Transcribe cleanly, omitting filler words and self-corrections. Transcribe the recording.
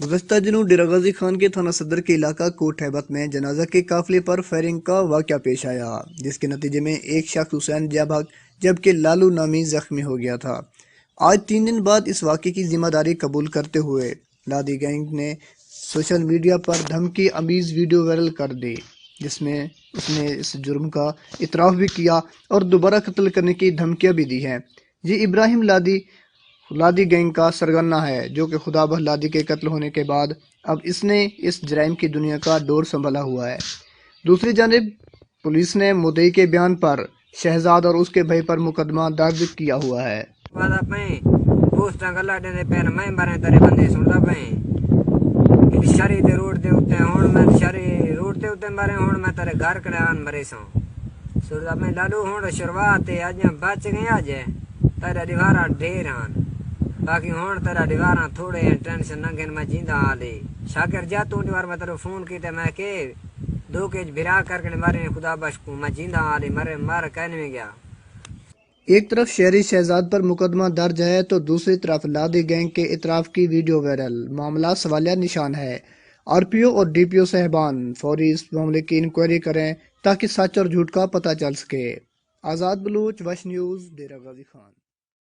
گزشتہ دنوں ڈیرہ غازی خان کے تھانہ صدر کے علاقہ کوٹ ہیبت میں جنازہ کے قافلے پر فائرنگ کا واقعہ پیش آیا، جس کے نتیجے میں ایک شخص حسین جاں بحق جبکہ لالو نامی زخمی ہو گیا تھا۔ آج 3 دن بعد اس واقعے کی ذمہ داری قبول کرتے ہوئے لادی گینگ نے سوشل میڈیا پر دھمکی آمیز ویڈیو وائرل کر دی، جس میں اس نے اس جرم کا اعتراف بھی کیا اور دوبارہ قتل کرنے کی دھمکیاں بھی دی ہیں۔ یہ ابراہیم لادی گینگ کا سرغنہ ہے، جو کہ خدا بخش لادی کے قتل ہونے کے بعد اب اس نے اس جرائم کی دنیا کا دور سنبھالا ہوا ہے۔ دوسری جانب پولیس نے مدعی کے بیان پر شہزاد اور اس کے بھائی پر مقدمہ درج کیا ہوا ہے۔ باقی ہون تیرا دیواراں تھوڑے ٹینشن ننگن میں جیندہ آلے شاکر جا تو دیوار میں تیرے فون کی تے میں کہ دو کیج بھرا کر کے مارے خدا بشکو میں جیندہ آلے مارے کہنے میں گیا۔ ایک طرف شہری شہزاد پر مقدمہ درج ہے تو دوسری طرف لادی گینگ کے اعتراف کی ویڈیو وائرل، معاملہ سوالیہ نشان ہے۔ آر پی او اور ڈی پی او صاحبان فوری اس معاملے کی انکوائری کریں تاکہ سچ اور جھوٹ کا پتہ چل سکے۔ آزاد بلوچ، وش نیوز، ڈیرہ غازی خان۔